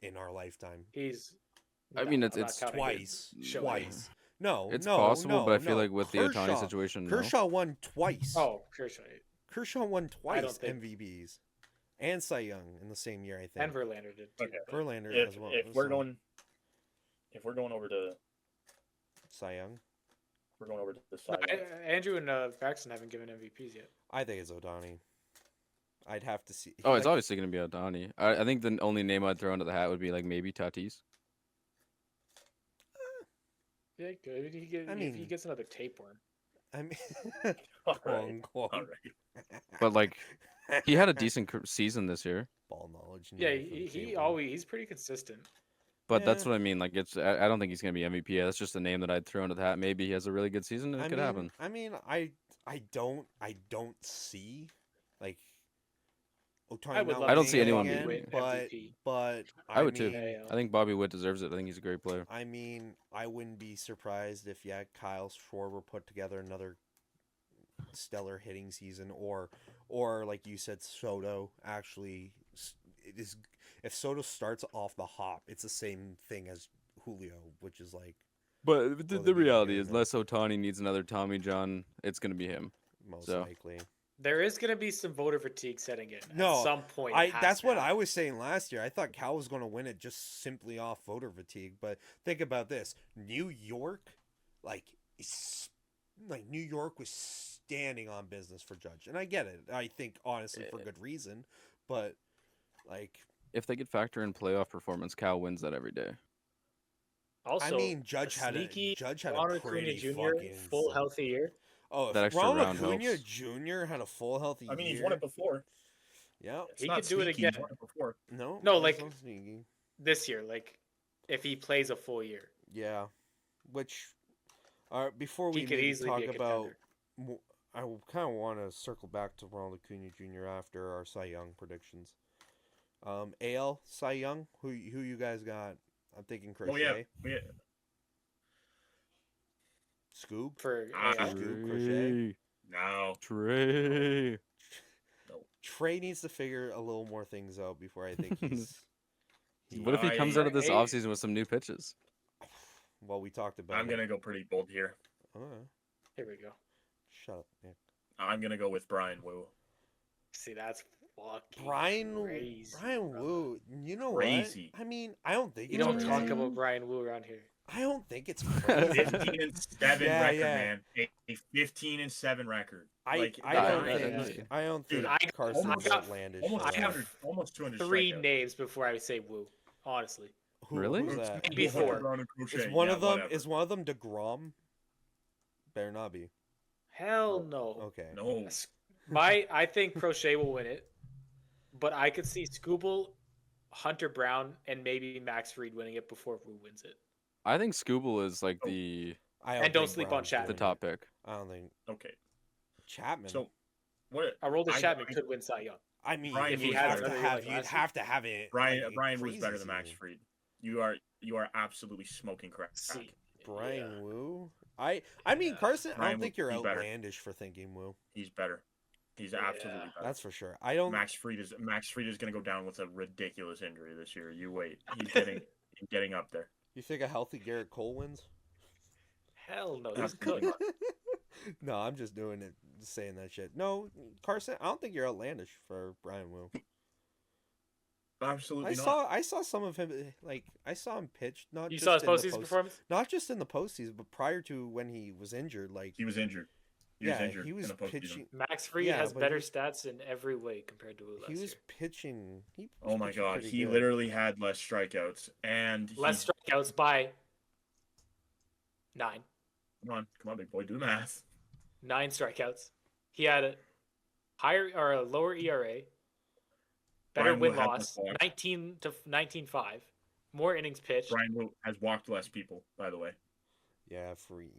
in our lifetime. I mean, I'm not it's counting Twice. Shohei. Twice. No, It's no, possible, no, but I feel no. like with the Otani situation, no. Kershaw won twice. Oh, Kershaw Kershaw won twice think- MVBs. And Cy Young in the same year, I think. and Verlander did too. Okay. Verlander If as well. if we're going over to Cy Young, the No, side. Andrew and Braxton haven't given MVPs yet. I think it's Otani. I'd have to see. Oh, it's obviously going to be Otani. I think the only name I'd throw into the hat would be like maybe Tatis. Yeah, good. I mean- if he gets another tapeworm. I mean, All right. Kwong, Kwong. All right. But like, he had a decent season this year. ball knowledge. Yeah, never from he K1. always he's pretty consistent. But that's Yeah. what I mean. Like, I don't think he's going to be MVP. That's just a name that I'd throw into the hat. Maybe he has a really good season and it could happen. I mean, I don't see like Otani. I would not love I don't to see anyone winning win again, but MVP. I would too. mean, I think Bobby Witt deserves it. I think he's a great player. I mean, I wouldn't be surprised if Kyle Schwarber put together another stellar hitting season, or like you said, Soto actually it is. If Soto starts off the hop, it's the same thing as Julio, which is like But Well, the they reality do, is, yeah. unless Otani needs another Tommy John, it's going to be him. most So. likely. There is going to be some voter fatigue setting in No, at some point. it has That's to what happen. I was saying last year. I thought Cal was going to win it just simply off voter fatigue. But think about this: New York, New York was standing on business for Judge, and I get it. I think honestly for good reason. But If they could factor in playoff performance, Cal wins that every day. Also, I mean, Judge had sneaky a Ronald pretty Acuna Jr. fucking full healthy year. Oh, That if extra Ronald round Acuna helps. Jr. had a full healthy I mean, year. he's won it before. Yeah. It's He not could do it sneaky, he's again. won it before. No, No, that's like- not sneaky. This year, if he plays a full year. Yeah, which, before He we could maybe easily talk be a about, contender. I kind of want to circle back to Ronald Acuna Jr. after our Cy Young predictions. AL Cy Young, who you guys got? I'm thinking Crochet, Oh yeah. Scoob, For Ah, AL. Scoob, Crochet. No. Trey. Trey needs to figure a little more things out before I think he's. What if he comes out of this Hey. offseason with some new pitches? Well, we talked about. I'm gonna go pretty bold here. Here we go. Shut up, Nick. I'm gonna go with Brian Wu. See, that's fucking Brian crazy. Wu. You know Crazy. what? I mean, I don't think You it's don't crazy. talk about Brian Wu around here. I don't think it's crazy. 15-7 Yeah, record, yeah. man. A 15-7 record. I Like, don't yeah, think yeah. I don't Dude, think Carson's I got outlandish. almost for that. 200, almost 200 3 strikeouts. names before I would say Wu. Honestly, Really? Who's that? Maybe 4. Is one of them DeGrom? Better not be. Hell no. Okay. No. I think Crochet will win it, but I could see Scooble, Hunter Brown, and maybe Max Fried winning it before Wu wins it. I think Scooble is like the Don't sleep on Chapman. the top pick. I don't think Okay. Chapman. So, what? Aroldis Chapman could win Cy Young. I mean, Brian you'd Wu's have better to than have last you'd have to have it. Brian like, Wu's crazy better than Max season. Fried. You are absolutely smoking crack. See, Brian Wu. I mean Yeah. Carson. I Brian don't think Wu- you're he's better. outlandish for thinking Wu. He's better. He's absolutely better. That's for sure. I don't. Max Fried is going to go down with a ridiculous injury this year. You wait. He's getting up there. You think a healthy Garrett Cole wins? Hell no. That's He's good. good. No, I'm just doing it, saying that shit. No, Carson. I don't think you're outlandish for Brian Wu. Absolutely not. I saw some of him. Like I saw him pitch. Not You just saw his in the postseason performance? Not just in the postseason, but prior to when he was injured. Like He was injured. He was injured he was in the postseason. pitching. Max Fried Yeah, has but better he- stats in every way compared to Wu last He was year. pitching. He was Oh my pitching god, pretty he good. literally had less strikeouts and Less strikeouts by 9. Come on, big boy, do the math. 9 strikeouts. He had a higher or a lower ERA, better Brian Wu win had loss, less walks. 19 to 19.5, more innings pitched. Brian Wu has walked less people, by the way, Yeah, Free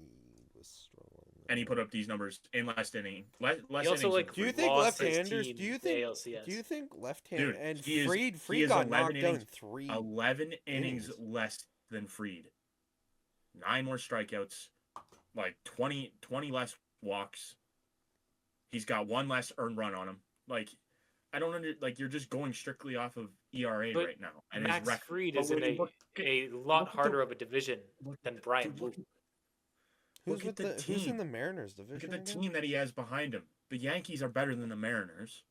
was struggling. and he put up these numbers in less inning. Less He also, innings like, than Do you Fried. think lost left-handers? 16 Do you think? ALCS. Do you think left-hand Dude, and he is- Fried he is got 11 knocked out in innings- 3? 11 innings innings. less than Fried. 9 more strikeouts, like 20 less walks. He's got 1 less earned run on him. Like, I don't you're just going strictly off of ERA But right now. And Max his record. Fried But is in when you look at- a lot look at the- harder of a division look than at- Brian dude, Wu. Who's look at the Who's in team. the Mariners Look division? at the again? team that he has behind him. The Yankees are better than the Mariners.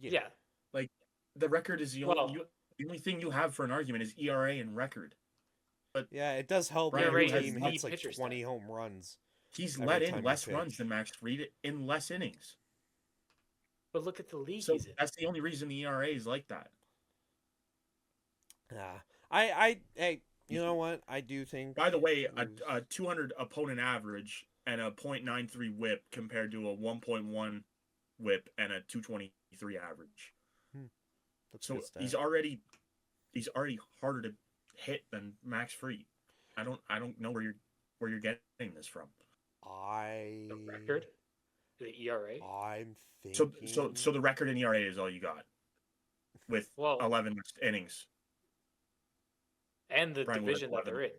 Yeah. Like, the record is the only thing you have for an argument is ERA and record. Yeah, it does help Brian when Wu your has team the hits like pitcher 20 home runs. He's Every let time in you less runs pitch. than Max Fried in less innings. But look at the league So he's in. that's the only reason the ERA is like that. Yeah, hey, you know what? I do think. By the way, Wu's- a 200 opponent average and a .93 WHIP compared to a 1.1 WHIP and a 223 average. That's a So good stat. he's already harder to hit than Max Fried. I don't know where you're getting this from. The record, the ERA. I'm So thinking. so the record in ERA is all you got with Well, 11 innings. and the Brian Wu has division that they're in.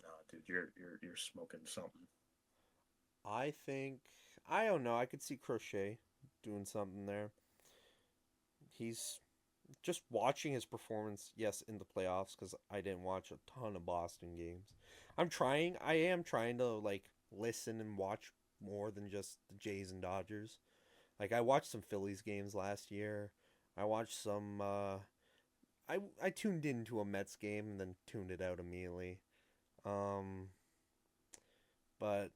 No, dude, you're smoking something. I think. I don't know. I could see Crochet doing something there. He's just watching his performance. Yes, in the playoffs because I didn't watch a ton of Boston games. I am trying to like listen and watch more than just the Jays and Dodgers. Like I watched some Phillies games last year. I watched some. I tuned into a Mets game and then tuned it out immediately. But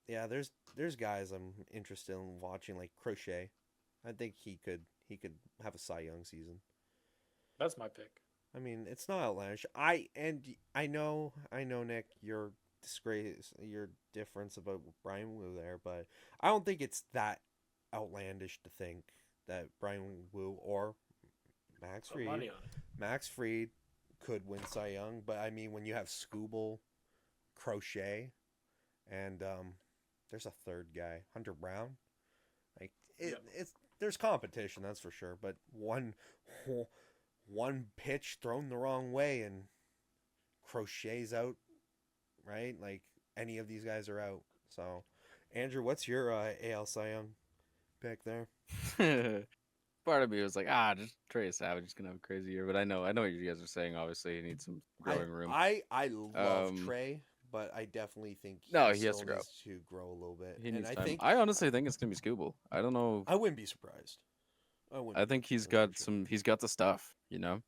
yeah, there's guys I'm interested in watching like Crochet. I think he could have a Cy Young season. That's my pick. I mean, it's not outlandish. I know Nick, your difference about Brian Wu there, but I don't think it's that outlandish to think that Brian Wu or Put money on it. Max Fried could win Cy Young, but I mean when you have Scooble, Crochet, and there's a third guy, Hunter Brown. Like it's there's competition, that's for sure, but one pitch thrown the wrong way and Crochet's out, right? Like any of these guys are out. So, Andrew, what's your AL Cy Young pick there? Part of me was like, just Trey Savage is gonna have a crazy year. But I know what you guys are saying. Obviously, he needs some growing room. I love Um, Trey, but I definitely think he has still to grow. needs to grow a little bit. He and needs I time. think I honestly think it's gonna be Scooble. I don't know. I wouldn't be surprised. I think he's got some. He's got the stuff. You know.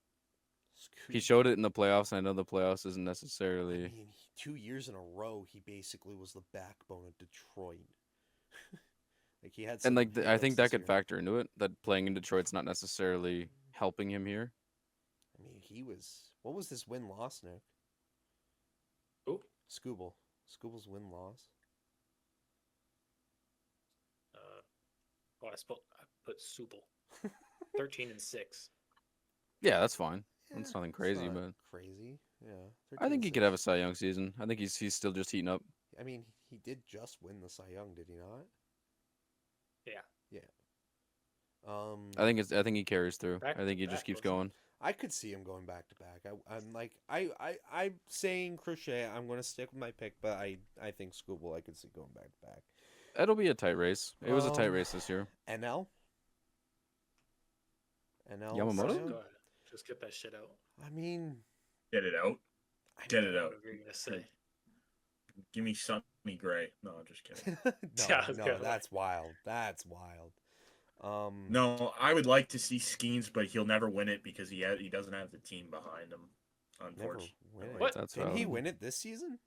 He Scoop. showed it in the playoffs. And I know the playoffs isn't I necessarily. mean, 2 years in a row, he basically was the backbone of Detroit. Like he had, And some like I think that could year. factor into it. That playing in Detroit's not necessarily helping him here. I mean, he was. What was this win-loss, Nick? Who? Scooble. Scooble's win-loss. I put Subel. 13-6. Yeah, that's fine. Yeah, That's nothing it's crazy, not but crazy. Yeah. I think he 13-6. could have a Cy Young season. I think he's still just heating up. I mean, he did just win the Cy Young, did he not? Yeah. I think he carries through. Back I think he to just back, keeps wasn't going. I could see him going back to back. I'm saying Crochet. I'm going to stick with my pick, but I think Scooble I could see going back to back. It'll be a tight race. It was a tight race this year. NL. Yamamoto? Cy Young? Go ahead. Just get that shit out. I mean, Get it out. Get it out. What you're gonna say? Give me Sonny Gray. No, I'm just kidding. no, that's wild. That's wild. No, I would like to see Skeens, but he'll never win it because he doesn't have the team behind him. Never Unfortunately. win it. What? That's Didn't he valid. win it this season?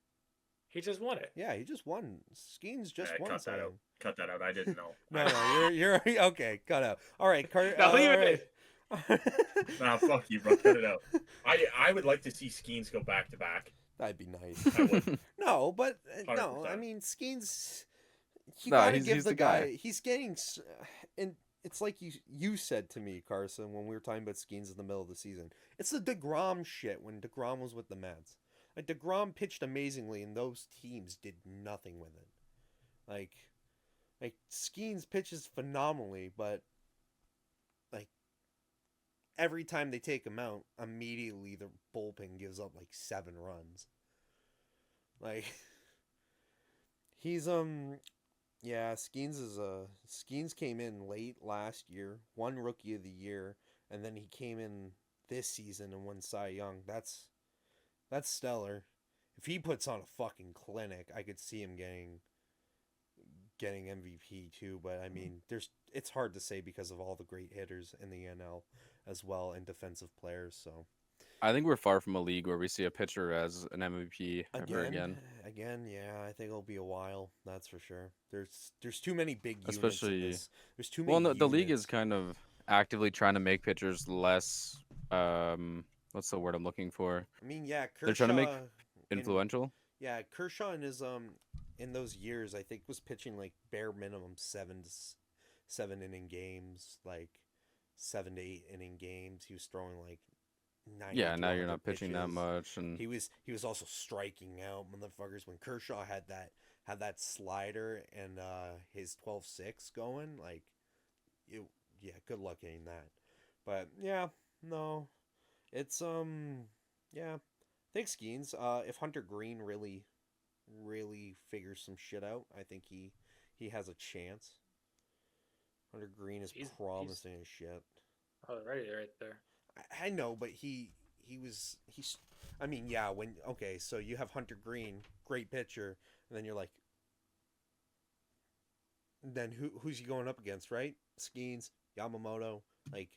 He just won it. Yeah, he just won. Skeens just Yeah, won. cut that Cy out. Young. Cut that out. I didn't know. No, you're okay. Cut out. All right, No, leave all it right. Nah, fuck you, bro. Cut it out. I would like to see Skeens go back to back. That'd be nice. I would. No, but no. 100%. I mean, Skeens. You No, gotta he's give the the guy. guy. He's getting, and it's like you said to me, Carson, when we were talking about Skeens in the middle of the season. It's the DeGrom shit when DeGrom was with the Mets. Like DeGrom pitched amazingly, and those teams did nothing with it. Like Skeens pitches phenomenally, but like every time they take him out, immediately the bullpen gives up like 7 runs. Like he's yeah, Skeens came in late last year, won Rookie of the Year, and then he came in this season and won Cy Young. That's stellar. If he puts on a fucking clinic, I could see him getting MVP too, but I mean, it's hard to say because of all the great hitters in the NL as well and defensive players, so I think we're far from a league where we see a pitcher as an MVP ever again. Again, yeah, I think it'll be a while. That's for sure. There's too many big units. Especially, in this. There's too many. Well, no, the league units. is kind of actively trying to make pitchers less. What's the word I'm looking for? I mean, yeah, Kershaw, They're trying to make influential. Yeah, Kershaw in his in those years, I think was pitching like bare minimum 7 inning games, like 7 to 8 inning games. He was throwing like 90 Yeah, now you're 100 not pitching that pitches. much, and He was also striking out motherfuckers when Kershaw had that slider and his 12-6 going, like yeah, good luck getting that. But yeah, no. It's yeah. I think Skeens, if Hunter Green really figures some shit out, I think he has a chance. Hunter Green is promising as shit. Already right there. I know, but he's I mean, yeah, so you have Hunter Green, great pitcher, and then you're like, then who's he going up against, right? Skeens, Yamamoto, like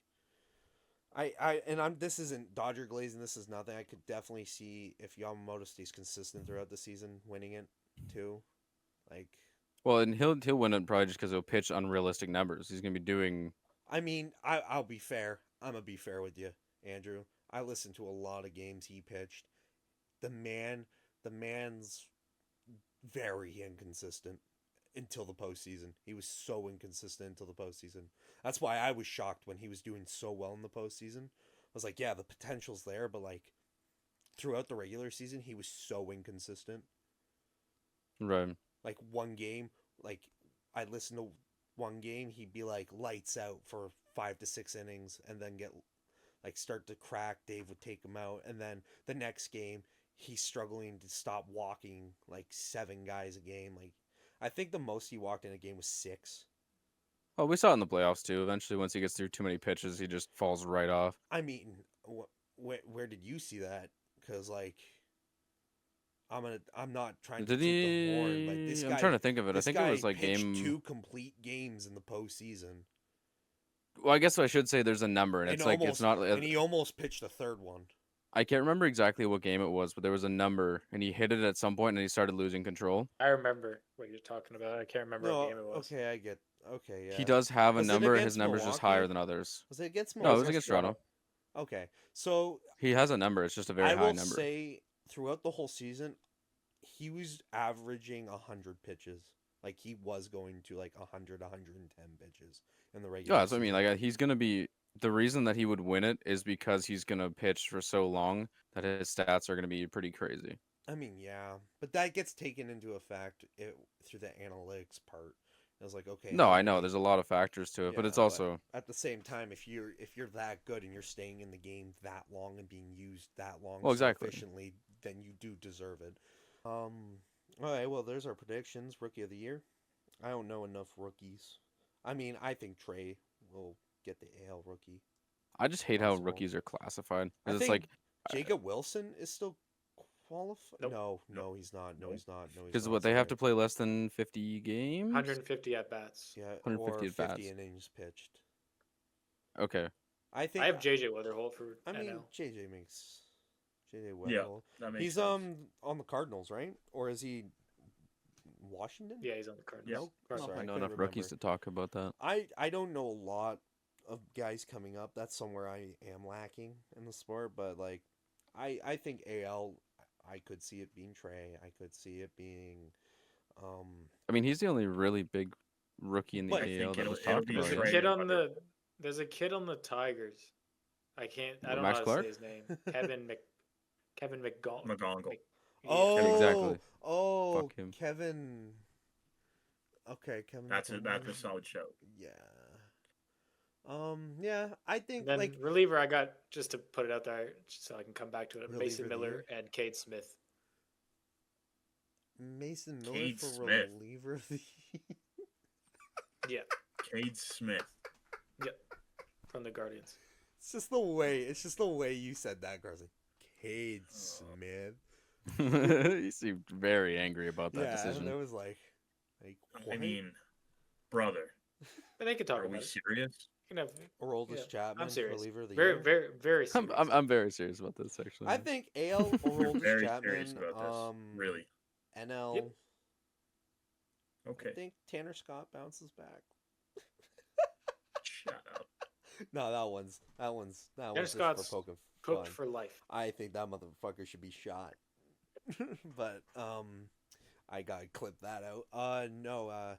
this isn't Dodger glazing, this is nothing. I could definitely see if Yamamoto stays consistent throughout the season, winning it too. Like, well, and he'll win it probably just because he'll pitch unrealistic numbers. He's gonna be doing. I mean, I'll be fair. I'm gonna be fair with you, Andrew. I listened to a lot of games he pitched. The man's very inconsistent until the postseason. He was so inconsistent until the postseason. That's why I was shocked when he was doing so well in the postseason. I was like, yeah, the potential's there, but like throughout the regular season, he was so inconsistent. Right. Like one game, like I listened to one game, he'd be like lights out for 5 to 6 innings and then get like start to crack. Dave would take him out, and then the next game he's struggling to stop walking like 7 guys a game. Like I think the most he walked in a game was 6. Oh, we saw it in the playoffs too. Eventually, once he gets through too many pitches, he just falls right off. I mean, where did you see that? Because like I'm not trying to Did toot the horn, but this he? guy. I'm trying to think of it. I This think guy it was like pitched game. 2 complete games in the postseason, Well, I guess I should say there's a number, and it's like it's not. and he almost pitched a third one. I can't remember exactly what game it was, but there was a number, and he hit it at some point, and he started losing control. I remember what you're talking about. I can't remember what game it was. Okay, I get. Okay, yeah. He does have a Was it number. against His number's just Milwaukee? higher than others. Was it against No, it Milwaukee? was against Toronto. Okay, so He has a number. It's just a very I high will number. say throughout the whole season, he was averaging 100 pitches. Like he was going to like 100, 110 pitches in the regular. Yeah, that's what I mean. Like he's gonna be. The reason that he would win it is because he's gonna pitch for so long that his stats are gonna be pretty crazy. I mean, yeah, but that gets taken into effect through the analytics part. I was like, okay. No, I know there's a lot of factors to it, but Yeah, it's also at the same time, if you're that good and you're staying in the game that long and being used that long Well, exactly. efficiently, then you do deserve it. All right, well, there's our predictions. Rookie of the year. I don't know enough rookies. I mean, I think Trey will get the AL rookie. I just hate how Possible. rookies are classified. I It's think like Jacob Wilson is still qualified. Nope. No, he's not. No, he's not. No, he's because not. what they have Sorry. to play less than 50 games. 150 at bats. Yeah, 150 or at bats. 50 innings pitched. Okay. I think I have JJ Weatherholt for I mean, NL. JJ makes JJ Yeah, well. that makes He's sense. on the Cardinals, right? Or is he Washington? Yeah, he's on the Cardinals. No, Cardinals. sorry, I know couldn't enough rookies to remember. talk about that. I don't know a lot of guys coming up. That's somewhere I am lacking in the sport, but like I think AL I could see it being Trey. I could see it being I mean, he's the only really big rookie in the But I AL think that was it'll talked be about. There's a Trey. Yeah. kid on the. There's a kid on the Tigers. I don't know Max how to Clark? say his name. Kevin McGonagall. McGonagall. oh Exactly. Oh, Fuck him. Kevin. Okay, Kevin. That's a solid show. Yeah. Yeah, I think Then like reliever, I got just to put it out there so I can come back to it. Reliever Mason of the Miller and Cade Smith. Mason Miller Cade for Smith. reliever of the Yeah, Cade Smith. from the Guardians. It's just the way you said that, Carson. Cade Smith. He seemed very angry about that Yeah, decision. that was like I what? mean, brother, But they could talk are we about it. serious? You can have, Aroldis yeah, Chapman, I'm serious. reliever of the Very, year. very, very serious. I'm very serious about this actually. I think AL We're Aroldis very serious Chapman, about this. Really. NL. Yep. I Okay. think Tanner Scott bounces back. Shut up. No, that one's just Scott's for poking Cooked fun. for life. I think that motherfucker should be shot. But I gotta clip that out. No,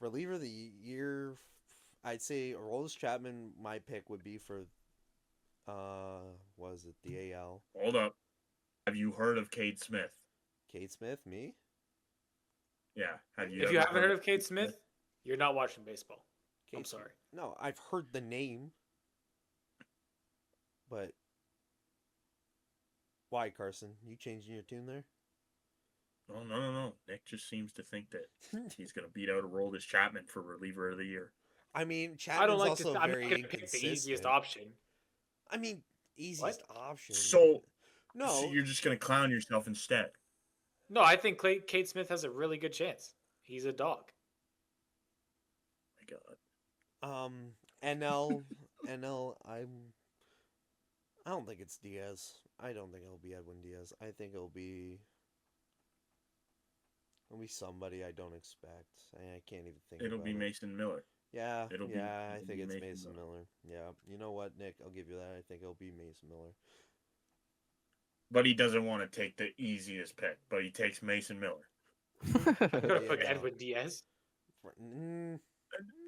reliever of the year, I'd say Aroldis Chapman. My pick would be for was it the AL? Hold up. Have you heard of Cade Smith? Cade Smith, me? Yeah. Have you? If you ever haven't heard of Cade Smith, you're not watching baseball. I'm Cade sorry. No, I've heard the name. But why, Carson? You changing your tune there? Oh no. Nick just seems to think that he's gonna beat out Aroldis Chapman for reliever of the year. I mean, I Chapman's don't like also to. I'm very not gonna pick the inconsistent. easiest option. I mean, easiest option. So no, you're just gonna clown yourself instead. No, I think Cade Smith has a really good chance. He's a dog. My God. NL, I don't think it's Diaz. I don't think it'll be Edwin Diaz. I think it'll be somebody I don't expect. I can't even think. It'll about be it. Mason Miller. Yeah, it'll be I think it's Mason Mason Miller. Yeah, you know what, Nick? I'll give you that. I think it'll be Mason Miller. But he doesn't want to take the easiest pick, but he takes Mason Miller. I'm gonna pick Yeah. Edwin Diaz.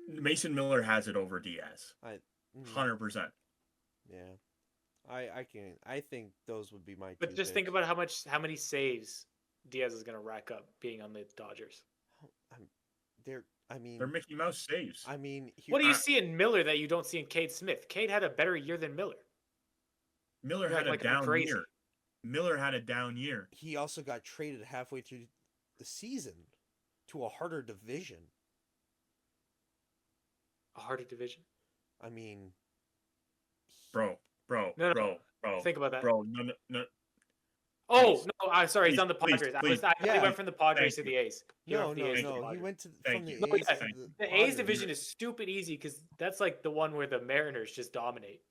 Mason Miller has it over Diaz. 100%. Yeah, I can't. I think those would be my. But two just think picks. about how many saves Diaz is gonna rack up being on the Dodgers. They're Mickey Mouse saves. I mean, What do you see in Miller that you don't see in Cade Smith? Cade had a better year than Miller. Miller You're had like a I'm down crazy. year. Miller had a down year. He also got traded halfway through the season to a harder division. A harder division. I mean, Bro. No. Think about that. Bro, no. Oh Please. no, I'm sorry. He's Please, on the please, Padres. please. He went from the Padres to Thank the A's. He went No, from the no, A's to the no. He Padres. went to Thank from the you. A's Yeah, to thank the The A's Padres. division is stupid easy because that's like the one where the Mariners just dominate.